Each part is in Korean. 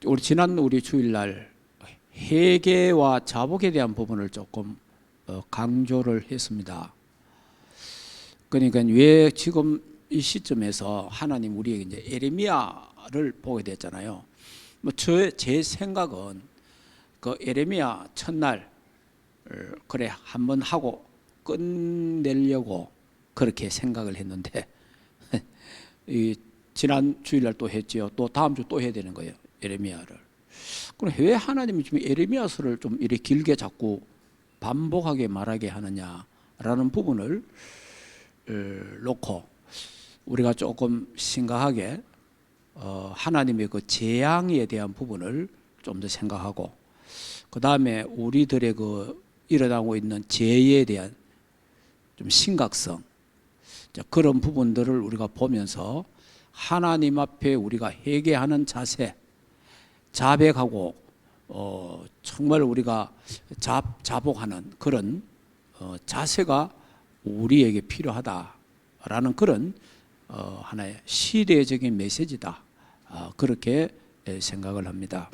우리 지난 우리 주일날 회개와 자복에 대한 부분을 조금 강조를 했습니다. 그러니까 왜 지금 이 시점에서 하나님 우리에게 이제 에레미야를 보게 됐잖아요. 뭐 제 생각은 그 에레미야 첫날 그래 한번 하고 끝내려고 그렇게 생각을 했는데 이 지난 주일날 또 했지요. 또 다음 주 또 해야 되는 거예요. 에레미야를. 그럼 왜 하나님이 지금 에레미야서를 좀 이렇게 길게 자꾸 반복하게 말하게 하느냐라는 부분을 놓고 우리가 조금 심각하게 하나님의 그 재앙에 대한 부분을 좀 더 생각하고, 그 다음에 우리들의 그 일어나고 있는 죄에 대한 좀 심각성, 그런 부분들을 우리가 보면서 하나님 앞에 우리가 회개하는 자세, 자백하고 정말 우리가 자복하는 그런 자세가 우리에게 필요하다라는 그런 하나의 시대적인 메시지다, 그렇게 생각을 합니다.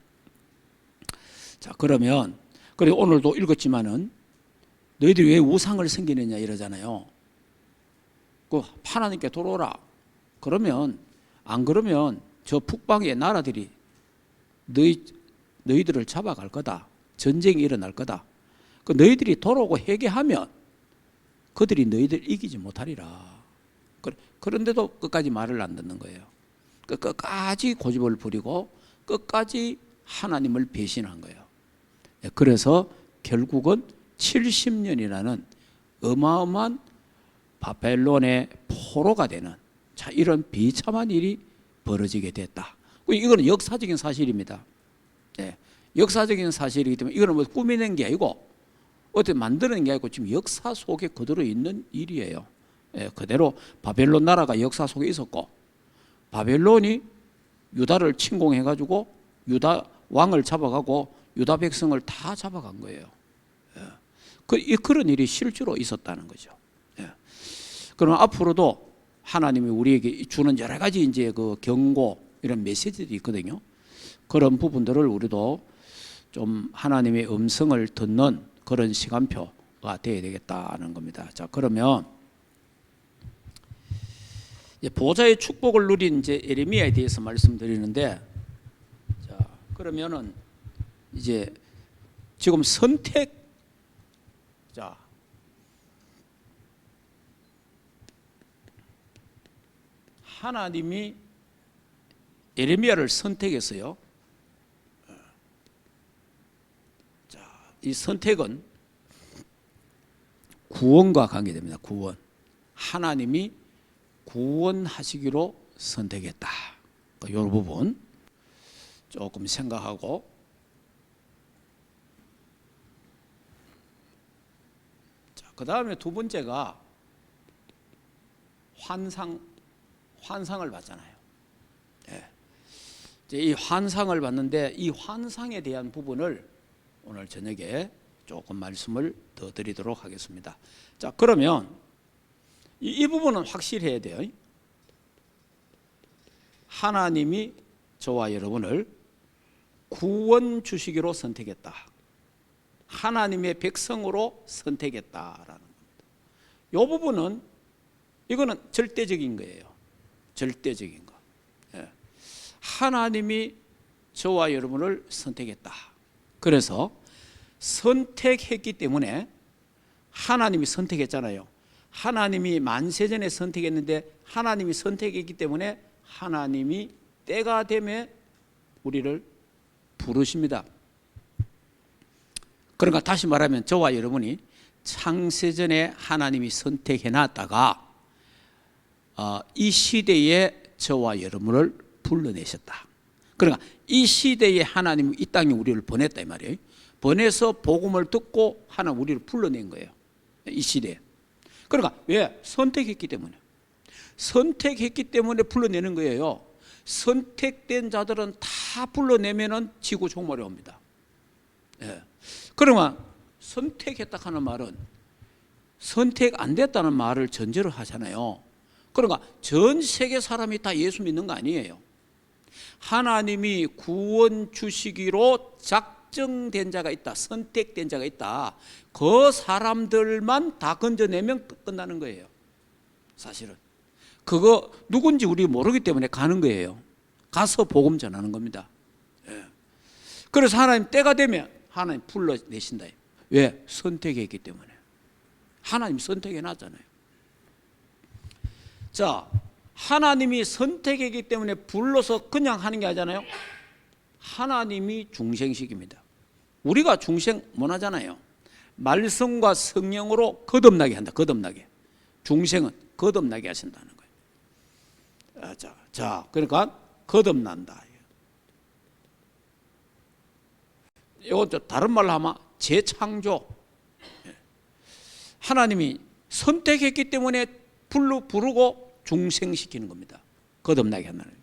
자, 그러면 그리고 오늘도 읽었지만은 너희들이 왜 우상을 섬기느냐 이러잖아요. 그 하나님께 돌아오라. 그러면 안 그러면 저 북방의 나라들이 너희들을 잡아갈 거다. 전쟁이 일어날 거다. 그 너희들이 돌아오고 회개하면 그들이 너희들 이기지 못하리라. 그런데도 끝까지 말을 안 듣는 거예요. 끝까지 고집을 부리고 끝까지 하나님을 배신한 거예요. 그래서 결국은 70년이라는 어마어마한 바벨론의 포로가 되는, 자, 이런 비참한 일이 벌어지게 됐다. 이거는 역사적인 사실입니다. 예, 역사적인 사실이기 때문에 이거는 뭐 꾸미는 게 아니고 어떻게 만드는 게 아니고 지금 역사 속에 그대로 있는 일이에요. 예, 그대로 바벨론 나라가 역사 속에 있었고, 바벨론이 유다를 침공해가지고 유다 왕을 잡아가고 유다 백성을 다 잡아간 거예요. 예, 그런 일이 실제로 있었다는 거죠. 예. 그럼 앞으로도 하나님이 우리에게 주는 여러 가지 이제 그 경고, 이런 메시지들이 있거든요. 그런 부분들을 우리도 좀 하나님의 음성을 듣는 그런 시간표가 되어야 되겠다는 겁니다. 자, 그러면 보좌의 축복을 누린 이제 에레미야에 대해서 말씀드리는데, 자, 그러면은 이제 지금 선택, 자, 하나님이 에레미야를 선택했어요. 자, 이 선택은 구원과 관계됩니다. 구원. 하나님이 구원하시기로 선택했다. 이 부분 조금 생각하고, 자, 그 다음에 두 번째가 환상을 봤잖아요. 네. 이 환상을 봤는데 이 환상에 대한 부분을 오늘 저녁에 조금 말씀을 더 드리도록 하겠습니다. 자, 그러면 이 부분은 확실해야 돼요. 하나님이 저와 여러분을 구원 주시기로 선택했다. 하나님의 백성으로 선택했다라는 겁니다. 이 부분은 이거는 절대적인 거예요. 절대적인 거. 예. 하나님이 저와 여러분을 선택했다. 그래서 선택했기 때문에, 하나님이 선택했잖아요. 하나님이 만세전에 선택했는데 하나님이 선택했기 때문에 하나님이 때가 되면 우리를 부르십니다. 그러니까 다시 말하면 저와 여러분이 창세전에 하나님이 선택해놨다가 이 시대에 저와 여러분을 불러내셨다. 그러니까 이 시대에 하나님이 이 땅에 우리를 보냈다 이 말이에요. 보내서 복음을 듣고 하나님 우리를 불러낸 거예요. 이 시대에. 그러니까 왜? 선택했기 때문에. 선택했기 때문에 불러내는 거예요. 선택된 자들은 다 불러내면은 지구 종말이 옵니다. 예. 그러면 선택했다 하는 말은 선택 안 됐다는 말을 전제로 하잖아요. 그러니까 전 세계 사람이 다 예수 믿는 거 아니에요. 하나님이 구원 주시기로 작정된 자가 있다, 선택된 자가 있다, 그 사람들만 다 건져내면 끝나는 거예요. 사실은 그거 누군지 우리 모르기 때문에 가는 거예요. 가서 복음 전하는 겁니다. 예. 그래서 하나님 때가 되면 하나님 불러내신다. 왜? 선택했기 때문에. 하나님 선택해놨잖아요. 자, 하나님이 선택했기 때문에 불러서 그냥 하는 게 아니잖아요. 하나님이 중생시킵니다. 우리가 중생 못 하잖아요. 말씀과 성령으로 거듭나게 한다. 거듭나게. 중생은 거듭나게 하신다는 거예요. 자, 그러니까 거듭난다. 이것도 다른 말로 하면 재창조. 하나님이 선택했기 때문에 부르고 중생시키는 겁니다. 거듭나게 한다는 거예요.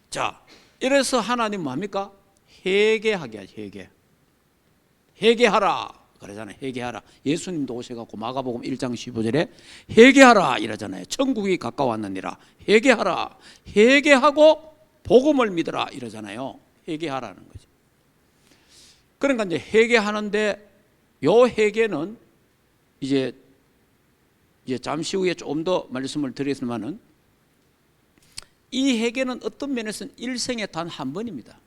자, 이래서 하나님 뭡니까? 회개하게 하죠. 회개하라 그러잖아요. 회개하라. 예수님도 오셔갖고 마가복음 1장 15절에 회개하라 이러잖아요. 천국이 가까웠느니라. 회개하라. 회개하고 복음을 믿으라 이러잖아요. 회개하라는 거죠. 그러니까 이제 회개하는데 요 회개는 이제 잠시 후에 좀 더 말씀을 드리겠지만은 이 회개는 어떤 면에서는 일생에 단 한 번입니다.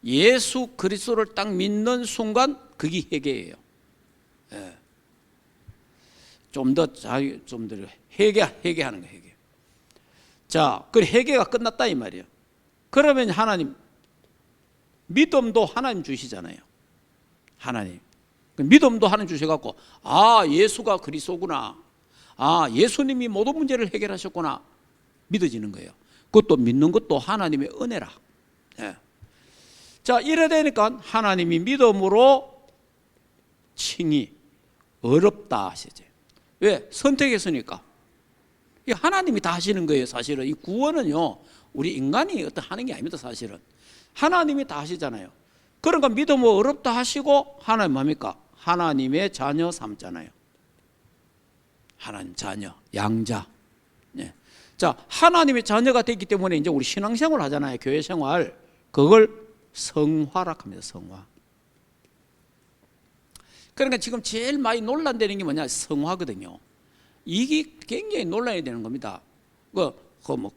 예수 그리스도를 딱 믿는 순간 그게 회개예요. 예. 좀 더 회개하는 거예요. 회개. 자, 그 회개가 끝났다 이 말이에요. 그러면 하나님 믿음도 하나님 주시잖아요. 하나님 믿음도 하나님 주셔갖고 예수가 그리스도구나, 예수님이 모든 문제를 해결하셨구나 믿어지는 거예요. 그것도 믿는 것도 하나님의 은혜라. 예. 자, 이래 되니까 하나님이 믿음으로 칭이 어렵다 하시죠. 왜? 선택했으니까. 이 하나님이 다 하시는 거예요. 사실은 이 구원은요 우리 인간이 하는 게 아닙니다. 사실은 하나님이 다 하시잖아요. 그러니까 믿음으로 어렵다 하시고 하나님 뭡니까? 하나님의 자녀 삼잖아요. 하나님 자녀, 양자. 예. 자, 하나님의 자녀가 됐기 때문에 이제 우리 신앙생활 하잖아요. 교회 생활. 그걸 성화라 합니다. 성화. 그러니까 지금 제일 많이 논란되는 게 뭐냐? 성화거든요. 이게 굉장히 논란이 되는 겁니다. 뭐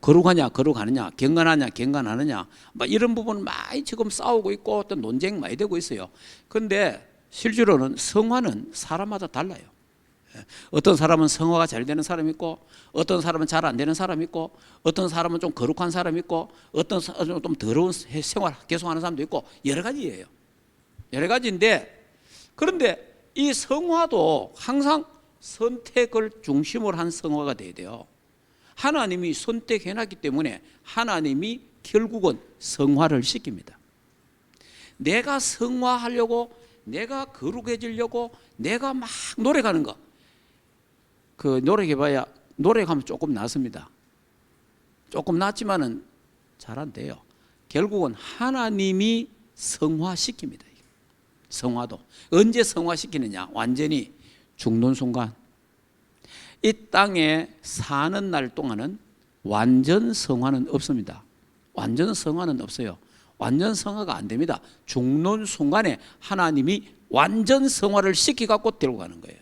거룩하냐, 거룩하느냐, 경건하냐, 경건하느냐, 막 이런 부분 많이 지금 싸우고 있고 또 논쟁 많이 되고 있어요. 그런데 실제로는 성화는 사람마다 달라요. 어떤 사람은 성화가 잘 되는 사람이 있고, 어떤 사람은 잘 안 되는 사람이 있고, 어떤 사람은 좀 거룩한 사람이 있고, 어떤 사람은 좀 더러운 생활 계속하는 사람도 있고, 여러 가지예요. 여러 가지인데, 그런데 이 성화도 항상 선택을 중심으로 한 성화가 돼야 돼요. 하나님이 선택해놨기 때문에 하나님이 결국은 성화를 시킵니다. 내가 성화하려고, 내가 거룩해지려고 내가 막 노력하는 거, 그 노력해봐야 노력하면 조금 낫습니다. 조금 낫지만은 잘 안 돼요. 결국은 하나님이 성화시킵니다. 성화도 언제 성화시키느냐? 완전히 죽는 순간. 이 땅에 사는 날 동안은 완전 성화는 없습니다. 완전 성화는 없어요. 완전 성화가 안 됩니다. 죽는 순간에 하나님이 완전 성화를 시켜갖고 데리고 가는 거예요.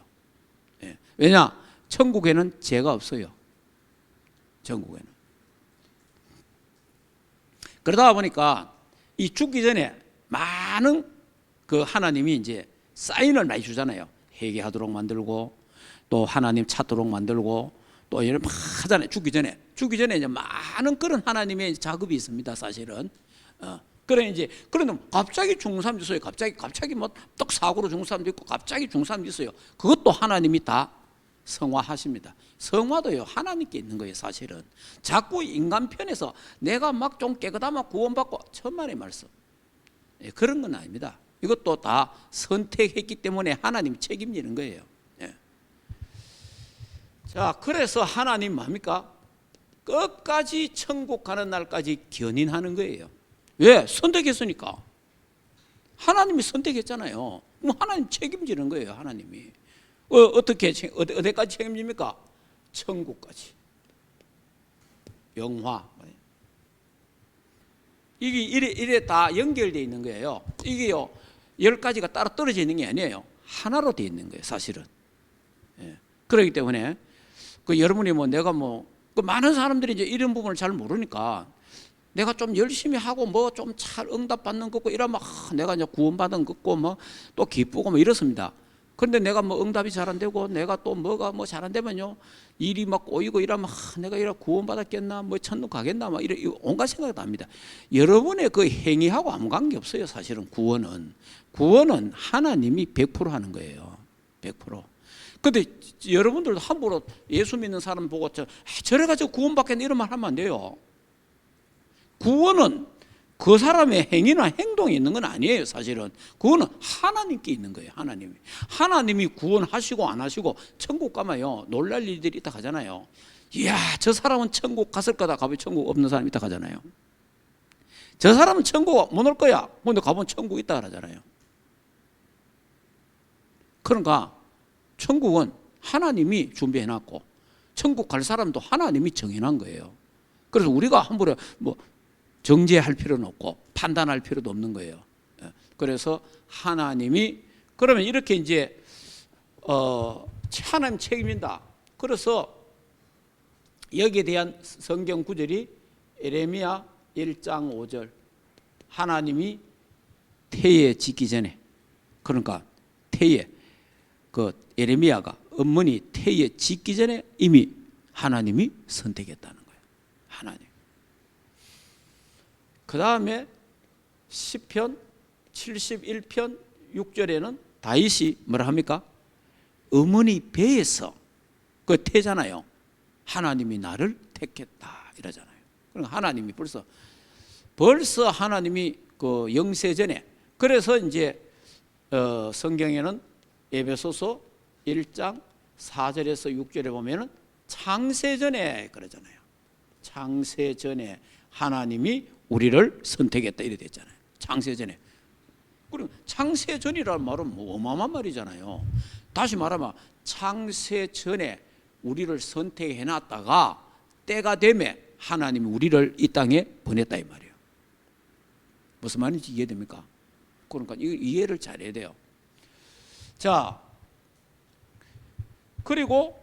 예. 왜냐? 천국에는 죄가 없어요. 천국에는. 그러다 보니까 이 죽기 전에 많은 그 하나님이 이제 사인을 많이 주잖아요. 회개하도록 만들고, 또 하나님 찾도록 만들고, 또 이런 막 하잖아요. 죽기 전에 이제 많은 그런 하나님의 작업이 있습니다. 사실은. 그래 이제 그런데 갑자기 죽는 사람도 있어요. 갑자기 뭐 떡 사고로 죽는 사람도 있고, 갑자기 죽는 사람도 있어요. 그것도 하나님이 다 성화하십니다. 성화도요 하나님께 있는 거예요. 사실은 자꾸 인간 편에서 내가 막 좀 깨끗하면 구원받고, 천만의 말씀. 예, 그런 건 아닙니다. 이것도 다 선택했기 때문에 하나님이 책임지는 거예요. 예. 자, 그래서 하나님 뭡니까? 끝까지 천국 가는 날까지 견인하는 거예요. 왜? 선택했으니까. 하나님이 선택했잖아요. 그럼 하나님 책임지는 거예요. 하나님이. 어디까지 책임집니까? 천국까지. 영화. 이게 이래 다 연결되어 있는 거예요. 이게요, 10가지가 따로 떨어져 있는 게 아니에요. 하나로 되어 있는 거예요, 사실은. 예. 그렇기 때문에 여러분이 내가 많은 사람들이 이제 이런 부분을 잘 모르니까 내가 좀 열심히 하고 좀 잘 응답받는 거고 이러면 내가 이제 구원받은 거고 또 기쁘고 이렇습니다. 그런데 내가 응답이 잘 안 되고 내가 또 뭐가 잘 안 되면요, 일이 꼬이고 이러면 내가 이래 구원받았겠나, 천국 가겠나, 이래 온갖 생각이 납니다. 여러분의 그 행위하고 아무 관계 없어요. 사실은 구원은 하나님이 100% 하는 거예요. 100%. 근데 여러분들도 함부로 예수 믿는 사람 보고 저래가지고 구원받겠네 이런 말 하면 안 돼요. 구원은 그 사람의 행위나 행동이 있는 건 아니에요. 사실은 그거는 하나님께 있는 거예요. 하나님이 구원하시고 안 하시고 천국 가면요, 놀랄 일들이 있다 하잖아요. 이야, 저 사람은 천국 갔을 거다. 가보면 천국 없는 사람이 있다 하잖아요. 저 사람은 천국 못 올 거야. 근데 가보면 천국 있다 하잖아요. 그러니까 천국은 하나님이 준비해놨고 천국 갈 사람도 하나님이 정해놓은 거예요. 그래서 우리가 함부로 정죄할 필요는 없고 판단할 필요도 없는 거예요. 그래서 하나님이 그러면 이렇게 이제 하나님 책임진다. 그래서 여기에 대한 성경 구절이 예레미야 1장 5절. 하나님이 태에 짓기 전에, 그러니까 태에 예레미야가 어머니 태에 짓기 전에 이미 하나님이 선택했다는 거예요. 하나님. 그 다음에 시편 71편 6절에는 다윗이 뭐라 합니까? 어머니 배에서 그 태잖아요. 하나님이 나를 택했다 이러잖아요. 그러니까 하나님이 벌써 하나님이 영세 전에, 그래서 이제 성경에는 에베소서 1장 4절에서 6절에 보면은 창세 전에 그러잖아요. 창세 전에 하나님이 우리를 선택했다 이래 됐잖아요. 창세 전에. 그럼 창세 전이라는 말은 어마어마한 말이잖아요. 다시 말하면 창세 전에 우리를 선택해 놨다가 때가 되면 하나님이 우리를 이 땅에 보냈다 이 말이에요. 무슨 말인지 이해됩니까? 그러니까 이해를 잘해야 돼요. 자, 그리고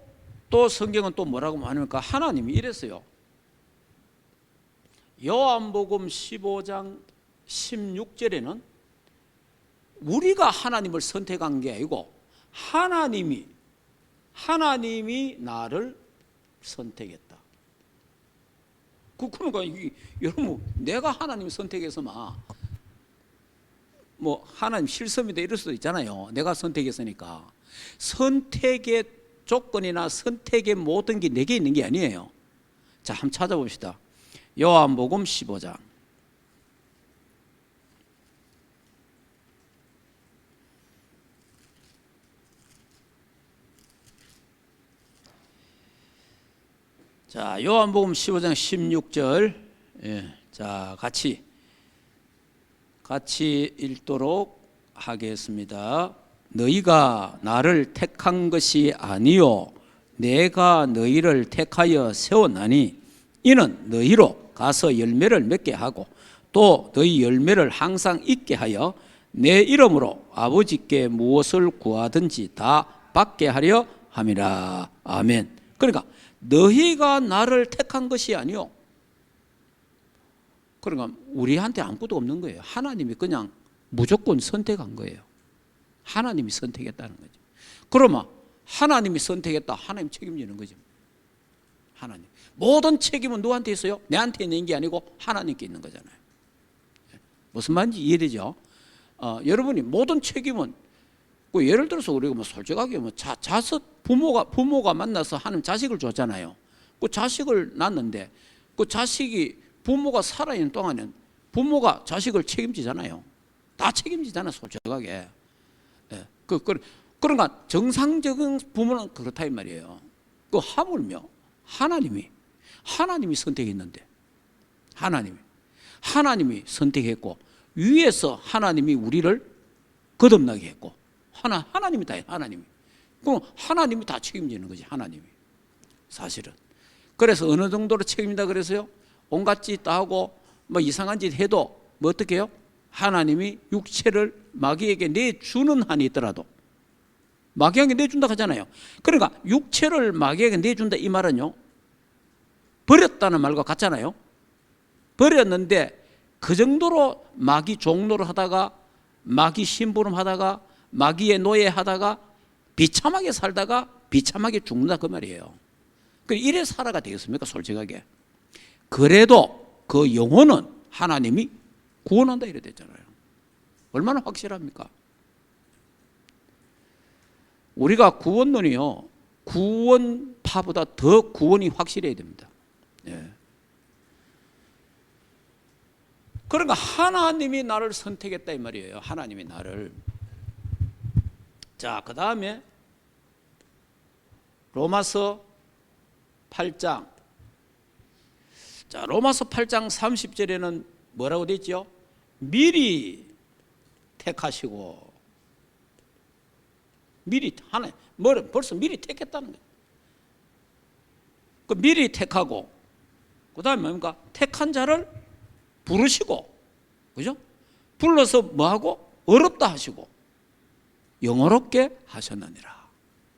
또 성경은 또 뭐라고 말합니까? 하나님이 이랬어요. 요한복음 15장 16절에는 우리가 하나님을 선택한 게 아니고 하나님이 나를 선택했다. 그러니까 여러분, 내가 하나님 선택해서 하나님 실습이다 이럴 수도 있잖아요. 내가 선택했으니까. 선택의 조건이나 선택의 모든 게 내게 있는 게 아니에요. 자, 한번 찾아봅시다. 요한복음 15장. 자, 요한복음 15장 16절. 예, 자, 같이 읽도록 하겠습니다. 너희가 나를 택한 것이 아니요 내가 너희를 택하여 세웠나니 이는 너희로 가서 열매를 맺게 하고 또 너희 열매를 항상 있게 하여 내 이름으로 아버지께 무엇을 구하든지 다 받게 하려 함이라. 아멘. 그러니까 너희가 나를 택한 것이 아니요, 그러니까 우리한테 아무것도 없는 거예요. 하나님이 그냥 무조건 선택한 거예요. 하나님이 선택했다는 거죠. 그러면 하나님이 선택했다, 하나님 책임지는 거죠. 하나님. 모든 책임은 누구한테 있어요? 내한테 있는 게 아니고 하나님께 있는 거잖아요. 무슨 말인지 이해되죠? 여러분이 모든 책임은 예를 들어서 우리가 솔직하게 부모가 만나서 하나님 자식을 줬잖아요. 그 자식을 낳는데 그 자식이 부모가 살아있는 동안은 부모가 자식을 책임지잖아요. 다 책임지잖아요, 솔직하게. 예. 그러니까 정상적인 부모는 그렇다 이 말이에요. 그 하물며 하나님이 선택했는데 하나님이 선택했고 위에서 하나님이 우리를 거듭나게 했고 하나님이 다 해요. 하나님이. 그럼 하나님이 다 책임지는 거지, 하나님이. 사실은. 그래서 어느 정도로 책임진다 그래서요? 온갖 짓 다 하고 뭐 이상한 짓 해도 뭐 어떻게 해요? 하나님이 육체를 마귀에게 내주는 한이 있더라도 마귀에게 내준다 하잖아요. 그러니까 육체를 마귀에게 내준다 이 말은요, 버렸다는 말과 같잖아요. 버렸는데 그 정도로 마귀 종노를 하다가 마귀 심부름 하다가 마귀의 노예 하다가 비참하게 살다가 비참하게 죽는다 그 말이에요. 이래 살아가 되겠습니까? 솔직하게. 그래도 그 영혼은 하나님이 구원한다 이래 됐잖아요. 얼마나 확실합니까? 우리가 구원론이요, 구원파보다 더 구원이 확실해야 됩니다. 예. 그러니까 하나님이 나를 선택했다 이 말이에요. 하나님이 나를. 자, 그 다음에 로마서 8장. 자, 로마서 8장 30절에는 뭐라고 되어 있죠? 미리 택하시고, 미리 하나 벌써 미리 택했다는 거예요. 그 미리 택하고, 그 다음에 뭡니까? 택한 자를 부르시고, 그죠? 불러서 뭐하고? 어렵다 하시고 영어롭게 하셨느니라.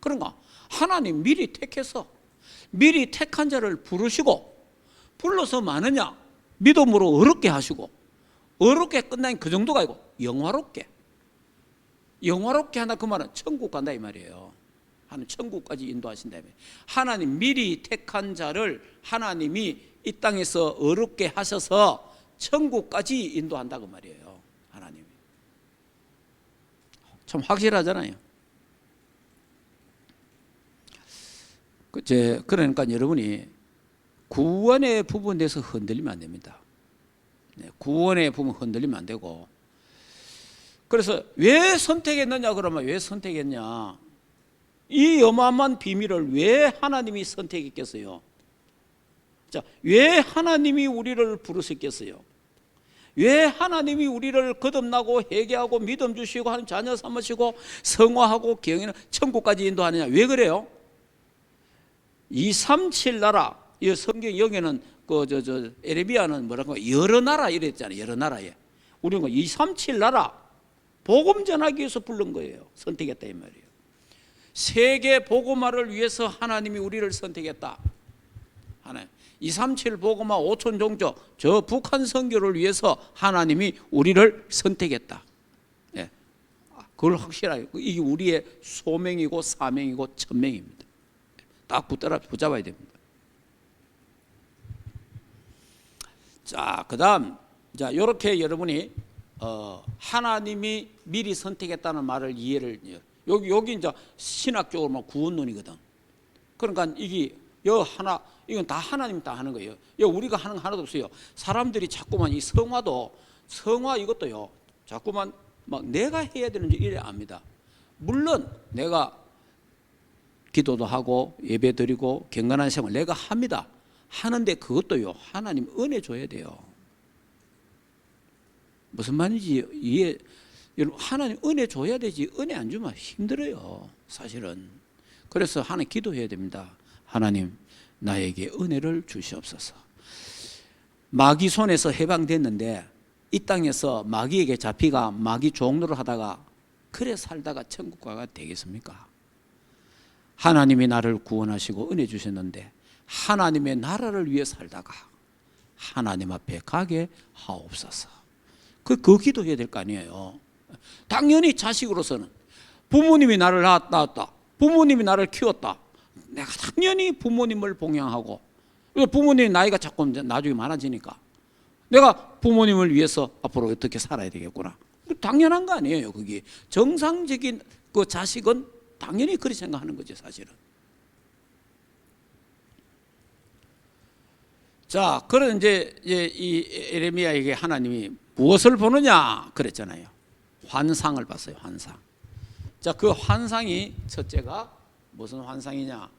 그러니까 하나님 미리 택해서 미리 택한 자를 부르시고 불러서 많으냐? 믿음으로 어렵게 하시고, 어렵게 끝나니 그 정도가 아니고 영화롭게. 영화롭게 하나 그 말은 천국 간다 이 말이에요. 하나님 천국까지 인도하신다며. 하나님 미리 택한 자를 하나님이 이 땅에서 어렵게 하셔서 천국까지 인도한다 그 말이에요. 하나님이. 참 확실하잖아요. 그러니까 여러분이 구원의 부분에 대해서 흔들리면 안 됩니다. 구원의 부분 흔들리면 안 되고. 그래서 왜 선택했느냐 그러면 왜 선택했냐? 이 어마어마한 비밀을 왜 하나님이 선택했겠어요? 자, 왜 하나님이 우리를 부르셨겠어요? 왜 하나님이 우리를 거듭나고 회개하고 믿음 주시고 하나님 자녀 삼으시고 성화하고 경외는 천국까지 인도하느냐? 왜 그래요? 237 나라, 이 성경 여기는 에레미야는 뭐라고 여러 나라 이랬잖아요. 여러 나라에. 우리는 237 나라 복음 전하기 위해서 부른 거예요. 선택했다 이 말이에요. 세계 복음화를 위해서 하나님이 우리를 선택했다. 하나님 237 복음화 5천 종족 저 북한 선교를 위해서 하나님이 우리를 선택했다. 예, 그걸 확실하게 이게 우리의 소명이고 사명이고 천명입니다. 딱 붙잡아야 됩니다. 자, 그다음 자 이렇게 여러분이 하나님이 미리 선택했다는 말을 이해를 여기 이제 신학적으로 뭐 구원론이거든. 그러니까 이건 다 하나님 다 하는 거예요. 우리가 하는 거 하나도 없어요. 사람들이 자꾸만 이 성화 이것도요. 자꾸만 막 내가 해야 되는지 이래 압니다. 물론 내가 기도도 하고 예배 드리고 경건한 생활 내가 합니다. 하는데 그것도요. 하나님 은혜 줘야 돼요. 무슨 말인지 이해. 여러분 하나님 은혜 줘야 되지 은혜 안 주면 힘들어요. 사실은. 그래서 하나님 기도해야 됩니다. 하나님 나에게 은혜를 주시옵소서. 마귀 손에서 해방됐는데 이 땅에서 마귀에게 잡히가 마귀 종노를 하다가 그래 살다가 천국 가가 되겠습니까? 하나님이 나를 구원하시고 은혜 주셨는데 하나님의 나라를 위해 살다가 하나님 앞에 가게 하옵소서. 그 기도해야 될 거 아니에요. 당연히 자식으로서는 부모님이 나를 낳았다. 부모님이 나를 키웠다. 내가 당연히 부모님을 봉양하고 부모님 나이가 자꾸 나중에 많아지니까 내가 부모님을 위해서 앞으로 어떻게 살아야 되겠구나. 당연한 거 아니에요. 그게 정상적인 그 자식은 당연히 그렇게 생각하는 거죠, 사실은. 자, 그런 이제 이 에레미야에게 하나님이 무엇을 보느냐 그랬잖아요. 환상을 봤어요. 환상. 자, 그 환상이 첫째가 무슨 환상이냐?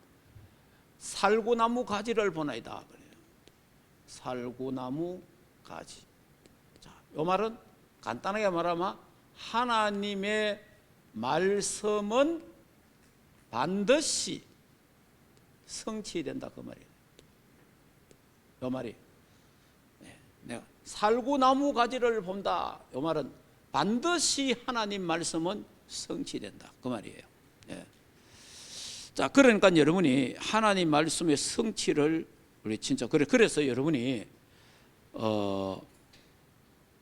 살구나무 가지를 보나이다. 그래요. 살구나무 가지. 자, 이 말은 간단하게 말하면 하나님의 말씀은 반드시 성취된다 그 말이에요. 요 말이. 내가 살구나무 가지를 본다. 요 말은 반드시 하나님 말씀은 성취된다. 그 말이에요. 예. 자, 그러니까 여러분이 하나님 말씀의 성취를 우리 진짜 그래서 여러분이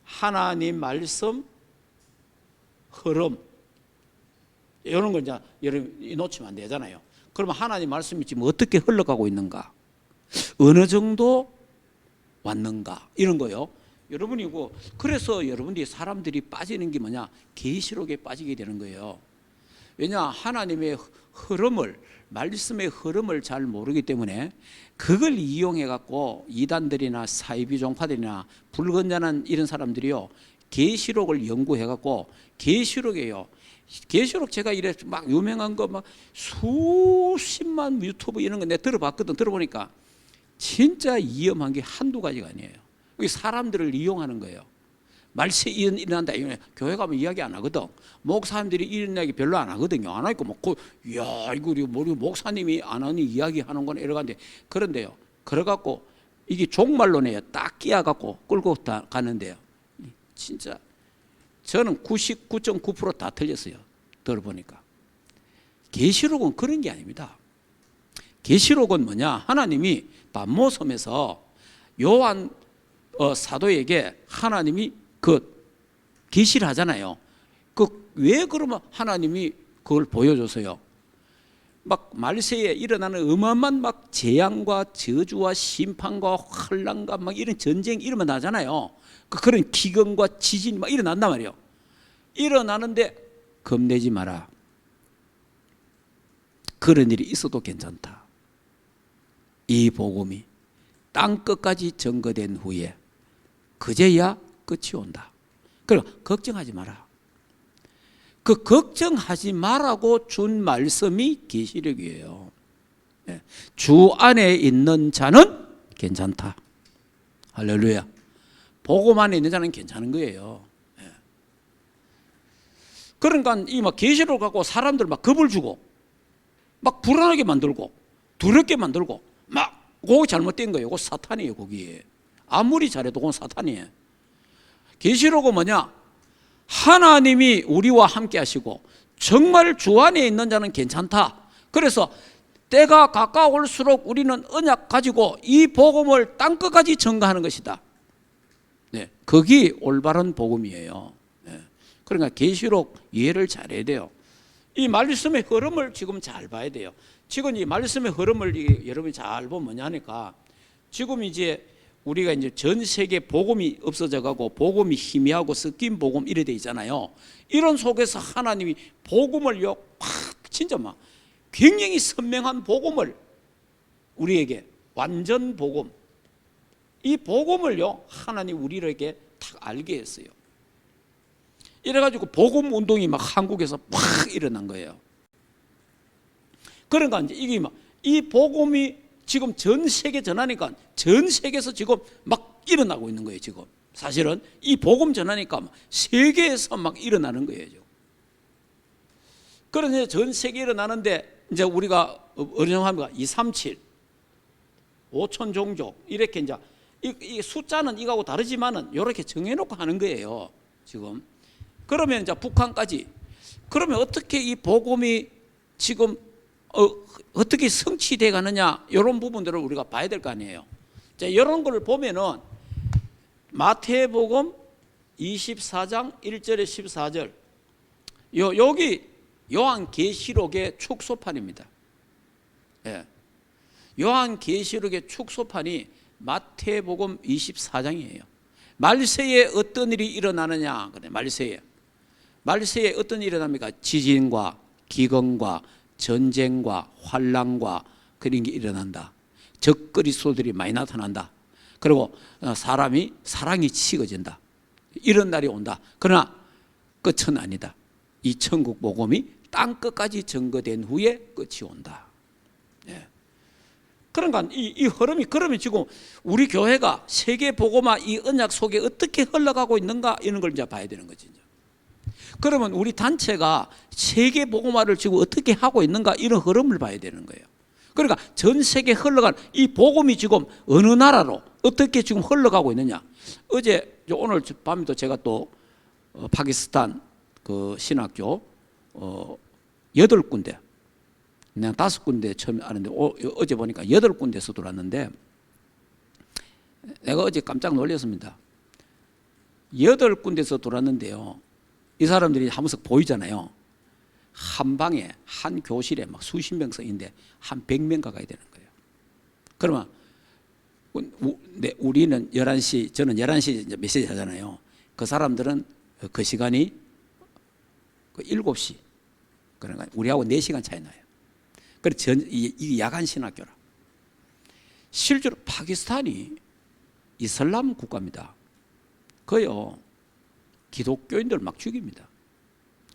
하나님 말씀 흐름 이런 걸 이제 여러분 놓치면 안 되잖아요. 그러면 하나님 말씀이 지금 어떻게 흘러가고 있는가, 어느 정도 왔는가 이런 거요. 여러분이 그래서 여러분들이 사람들이 빠지는 게 뭐냐, 계시록에 빠지게 되는 거예요. 왜냐, 하나님의 흐름을, 말씀의 흐름을 잘 모르기 때문에 그걸 이용해 갖고 이단들이나 사이비 종파들이나 불건전한 이런 사람들이요, 계시록을 연구해 갖고 계시록이에요. 계시록 제가 이래 막 유명한 거 막 수십만 유튜브 이런 거 내가 들어봤거든. 들어보니까 진짜 위험한 게 한두 가지가 아니에요. 사람들을 이용하는 거예요. 말세 일어난다. 교회 가면 이야기 안 하거든. 목사님들이 이런 이야기 별로 안 하거든요. 안 하니까 야, 이거 목사님이 안 하는 이야기 하는 건 이러간데. 그런데요, 그래갖고 이게 종말론에 딱 끼어갖고 끌고 가는데요. 진짜 저는 99.9% 다 틀렸어요. 들어보니까. 계시록은 그런 게 아닙니다. 계시록은 뭐냐, 하나님이 반모섬에서 요한 사도에게 하나님이 계시를 하잖아요. 왜 그러면 하나님이 그걸 보여줘서요. 막 말세에 일어나는 어마어마한 막 재앙과 저주와 심판과 환난과 막 이런 전쟁 이러면 나잖아요. 그런 기근과 지진이 막 일어난단 말이에요. 일어나는데 겁내지 마라. 그런 일이 있어도 괜찮다. 이 복음이 땅 끝까지 증거된 후에 그제야 끝이 온다. 그러니까 걱정하지 마라. 그 걱정하지 말라고 준 말씀이 계시록이에요. 주 안에 있는 자는 괜찮다. 할렐루야. 복음 안에 있는 자는 괜찮은 거예요. 그러니까 이 막 계시록 갖고 사람들 막 겁을 주고 막 불안하게 만들고 두렵게 만들고 막 그거 잘못된 거예요. 그거 사탄이에요. 거기에 아무리 잘해도 그건 사탄이에요. 계시록은 뭐냐, 하나님이 우리와 함께 하시고 정말 주 안에 있는 자는 괜찮다. 그래서 때가 가까울수록 우리는 언약 가지고 이 복음을 땅끝까지 전가하는 것이다. 네, 그게 올바른 복음이에요. 네. 그러니까 계시록 이해를 잘해야 돼요. 이 말씀의 흐름을 지금 잘 봐야 돼요. 지금 이 말씀의 흐름을 여러분이 잘 보면 뭐냐 하니까, 지금 이제 우리가 이제 전 세계 복음이 없어져 가고 복음이 희미하고 섞인 복음 이래 돼 있잖아요. 이런 속에서 하나님이 복음을요, 진짜 막 굉장히 선명한 복음을 우리에게, 완전 복음, 이 복음을요 하나님 우리에게 딱 알게 했어요. 이래가지고 복음 운동이 막 한국에서 팍 일어난 거예요. 그러니까 이제 이게 막 이 복음이 지금 전 세계 전하니까 전 세계에서 지금 막 일어나고 있는 거예요. 지금 사실은 이 복음 전하니까 세계에서 막 일어나는 거예요. 그래서 전 세계 일어나는데 이제 우리가 어려움합니다. 237, 5천 종족 이렇게 이제 이 숫자는 이거하고 다르지만은 이렇게 정해놓고 하는 거예요. 지금 그러면 이제 북한까지, 그러면 어떻게 이 복음이 지금 어떻게 성취돼 가느냐, 이런 부분들을 우리가 봐야 될 거 아니에요. 자, 이런 걸 보면은 마태복음 24장 1절에 14절, 여기 요한계시록의 축소판입니다. 예. 요한계시록의 축소판이 마태복음 24장이에요. 말세에 어떤 일이 일어나느냐? 그래, 말세에 어떤 일이 일어납니까? 지진과 기근과 전쟁과 환난과 그런 게 일어난다. 적그리스도들이 많이 나타난다. 그리고 사랑이 식어진다. 이런 날이 온다. 그러나 끝은 아니다. 이 천국 복음이 땅 끝까지 증거된 후에 끝이 온다. 예. 그러니까 이 흐름이, 그러면 지금 우리 교회가 세계 복음화 이 언약 속에 어떻게 흘러가고 있는가, 이런 걸 이제 봐야 되는 거지. 그러면 우리 단체가 세계 복음화를 지금 어떻게 하고 있는가, 이런 흐름을 봐야 되는 거예요. 그러니까 전 세계에 흘러가는 이 복음이 지금 어느 나라로 어떻게 지금 흘러가고 있느냐. 어제 오늘 밤에도 제가 또 파키스탄 그 신학교 8군데, 그냥 5군데 처음 아는데 어제 보니까 8군데에서 들어왔는데 내가 어제 깜짝 놀랐습니다. 8군데에서 들어왔는데요, 이 사람들이 한 번씩 보이잖아요. 한 방에 한 교실에 막 수십 명씩인데 한 100명 가까이 되는 거예요. 그러면 우리는 11시, 저는 11시 메시지 하잖아요. 그 사람들은 그 시간이 7시. 그러니까 우리하고 4시간 차이 나요. 그래서 이 야간 신학교라. 실제로 파키스탄이 이슬람 국가입니다. 그요, 기독교인들 막 죽입니다.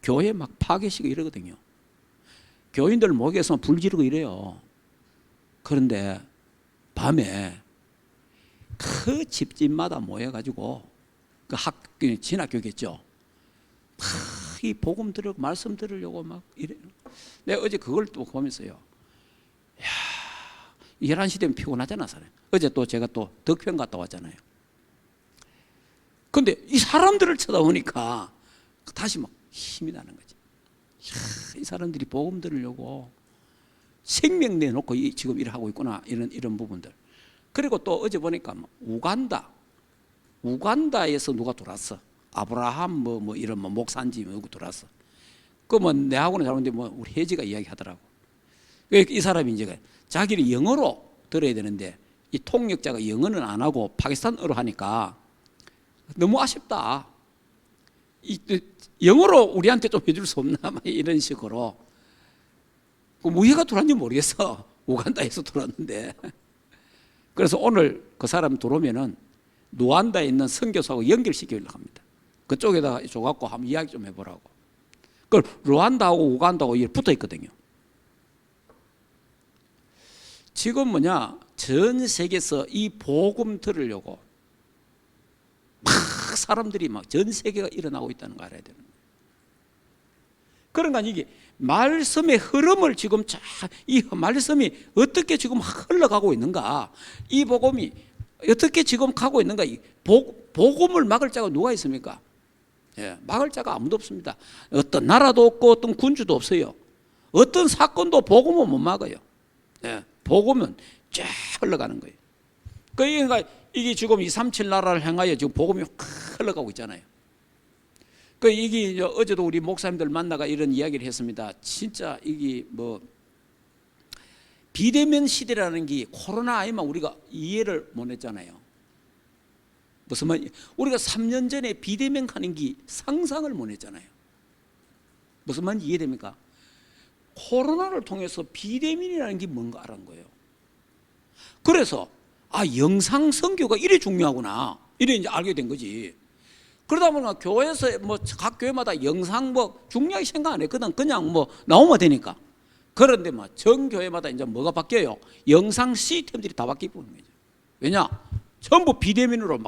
교회 막 파괴시키고 이러거든요. 교인들 목에서 불 지르고 이래요. 그런데 밤에 그 집집마다 모여가지고 그 진학교겠죠. 이 복음 들으고 말씀 들으려고 막 이래. 내가 어제 그걸 또 보면서요. 야, 11시 되면 피곤하잖아, 사람. 어제 또 제가 또 덕평 갔다 왔잖아요. 근데 이 사람들을 쳐다보니까 다시 막 힘이 나는 거지. 이 사람들이 복음 들으려고 생명 내놓고 지금 일을 하고 있구나, 이런 부분들. 그리고 또 어제 보니까 우간다에서 누가 돌았어. 아브라함 뭐 이런 목사인지 누구 돌았어. 그러면 내하고는 잘 모르는데 우리 혜지가 이야기하더라고. 이 사람이 이제 자기를 영어로 들어야 되는데 이 통역자가 영어는 안 하고 파키스탄어로 하니까 너무 아쉽다. 영어로 우리한테 좀 해줄 수 없나? 이런 식으로. 무예가 돌았는지 모르겠어. 우간다에서 돌았는데. 그래서 오늘 그 사람 들어오면은 루안다에 있는 선교사하고 연결시키려고 합니다. 그쪽에다가 줘갖고 한번 이야기 좀 해보라고. 그 루안다하고 우간다하고 붙어 있거든요. 지금 전 세계에서 이 복음 들으려고 막 사람들이 막 전 세계가 일어나고 있다는 거 알아야 되는 거예요. 그러니까 이게 말씀의 흐름을 지금 이 말씀이 어떻게 지금 흘러가고 있는가, 이 복음이 어떻게 지금 가고 있는가. 복음을 막을 자가 누가 있습니까? 예, 막을 자가 아무도 없습니다. 어떤 나라도 없고 어떤 군주도 없어요. 어떤 사건도 복음은 못 막아요. 예, 복음은 쫙 흘러가는 거예요. 그러니까 이게 지금 237 나라를 향하여 지금 복음이 확 흘러가고 있잖아요. 이게 어제도 우리 목사님들 만나가 이런 이야기를 했습니다. 진짜 이게 비대면 시대라는 게 코로나 아니면 우리가 이해를 못 했잖아요. 무슨 말? 우리가 3년 전에 비대면 하는 게 상상을 못 했잖아요. 무슨 말인지 이해됩니까? 코로나를 통해서 비대면이라는 게 뭔가 알은 거예요. 그래서 영상 선교가 이래 중요하구나, 이래 이제 알게 된 거지. 그러다 보니까 교회에서 각 교회마다 영상 중요하게 생각 안 했거든. 그냥 나오면 되니까. 그런데 전 교회마다 이제 뭐가 바뀌어요? 영상 시스템들이 다 바뀌고 있는 거죠. 왜냐? 전부 비대면으로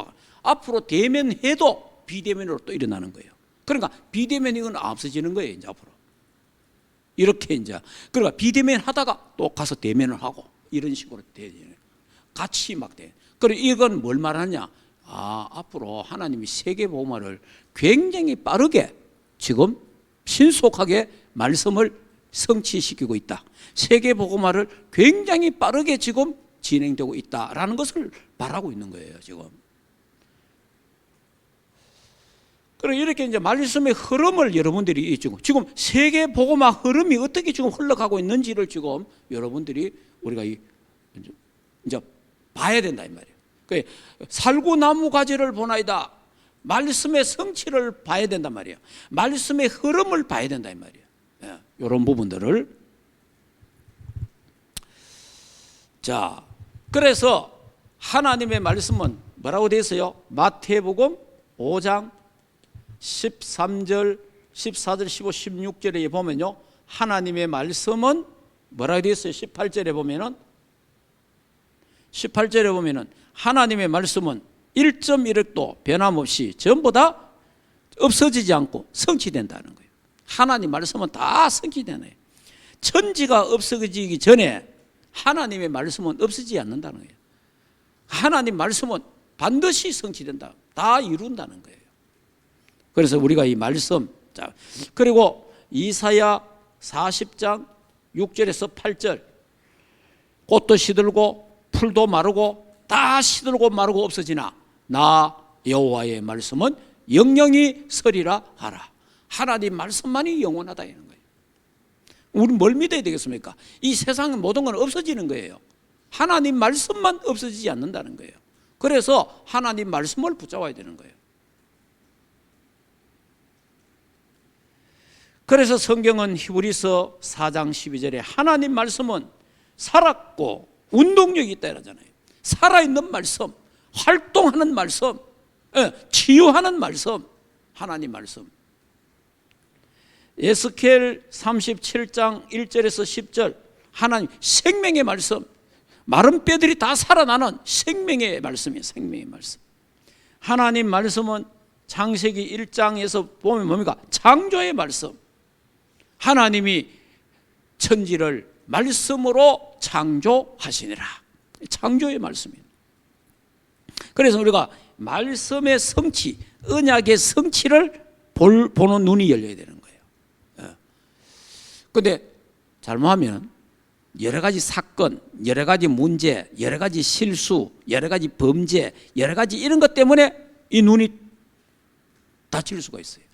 앞으로 대면해도 비대면으로 또 일어나는 거예요. 그러니까 비대면 이건 없어지는 거예요, 이제 앞으로. 이렇게 이제. 그러니까 비대면 하다가 또 가서 대면을 하고 이런 식으로 돼요. 같이 돼. 그리고 이건 뭘 말하냐? 앞으로 하나님이 세계 복음화를 굉장히 빠르게 지금 신속하게 말씀을 성취시키고 있다. 세계 복음화를 굉장히 빠르게 지금 진행되고 있다라는 것을 말하고 있는 거예요, 지금. 그리고 이렇게 이제 말씀의 흐름을 여러분들이 지금 세계 복음화 흐름이 어떻게 지금 흘러가고 있는지를 지금 여러분들이 우리가 이제 봐야 된다 이 말이에요. 살구나무 가지를 보나이다. 말씀의 성취를 봐야 된단 말이에요. 말씀의 흐름을 봐야 된다 이 말이에요. 이런 부분들을. 자, 그래서 하나님의 말씀은 뭐라고 되어 있어요? 마태복음 5장 13절, 14절, 15, 16절에 보면요, 하나님의 말씀은 뭐라고 되어 있어요? 18절에 보면은 하나님의 말씀은 1.1획도 변함없이 전부 다 없어지지 않고 성취된다는 거예요. 하나님 말씀은 다 성취되는 거예요. 천지가 없어지기 전에 하나님의 말씀은 없어지지 않는다는 거예요. 하나님 말씀은 반드시 성취된다. 다 이룬다는 거예요. 그래서 우리가 이 말씀, 자, 그리고 이사야 40장 6절에서 8절, 꽃도 시들고 풀도 마르고 다 시들고 마르고 없어지나 나 여호와의 말씀은 영영이 서리라 하라. 하나님 말씀만이 영원하다 이런 거예요. 우리 뭘 믿어야 되겠습니까? 이 세상의 모든 건 없어지는 거예요. 하나님 말씀만 없어지지 않는다는 거예요. 그래서 하나님 말씀을 붙잡아야 되는 거예요. 그래서 성경은 히브리서 4장 12절에 하나님 말씀은 살았고 운동력이 있다 이러잖아요. 살아있는 말씀, 활동하는 말씀, 치유하는 말씀, 하나님 말씀. 에스겔 37장 1절에서 10절 하나님 생명의 말씀, 마른 뼈들이 다 살아나는 생명의 말씀이에요. 생명의 말씀. 하나님 말씀은 창세기 1장에서 보면 뭡니까? 창조의 말씀. 하나님이 천지를 말씀으로 창조하시니라. 창조의 말씀이에요. 그래서 우리가 말씀의 성취, 언약의 성취를 보는 눈이 열려야 되는 거예요. 그런데 잘못하면 여러 가지 사건, 여러 가지 문제, 여러 가지 실수, 여러 가지 범죄, 여러 가지 이런 것 때문에 이 눈이 다칠 수가 있어요.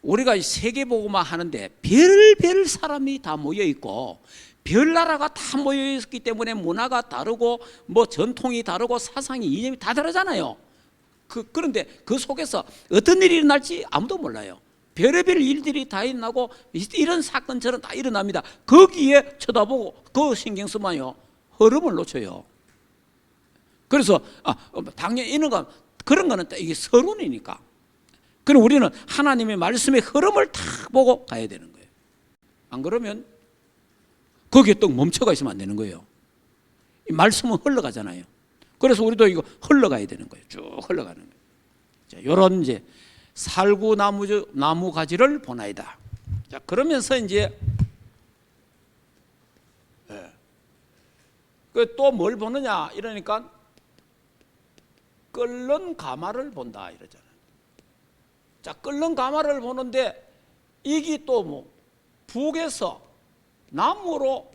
우리가 세계보고만 하는데 별별 사람이 다 모여있고 별나라가 다 모여있기 때문에 문화가 다르고 뭐 전통이 다르고 사상이 이념이 다 다르잖아요. 그런데 그 속에서 어떤 일이 일어날지 아무도 몰라요. 별의별 일들이 다 일어나고 이런 사건처럼 다 일어납니다. 거기에 쳐다보고 그 신경 쓰면요 흐름을 놓쳐요. 그래서 당연히 이런 거 그런 거는 이게 서론이니까. 그럼 우리는 하나님의 말씀의 흐름을 딱 보고 가야 되는 거예요. 안 그러면 거기에 또 멈춰가 있으면 안 되는 거예요. 이 말씀은 흘러가잖아요. 그래서 우리도 이거 흘러가야 되는 거예요. 쭉 흘러가는 거예요. 자, 이런 이제 살구나무 가지를 보나이다. 자, 그러면서 이제 또 뭘 보느냐 이러니까 끓는 가마를 본다 이러잖아요. 자, 끓는 가마를 보는데 이게 또 뭐 북에서 남으로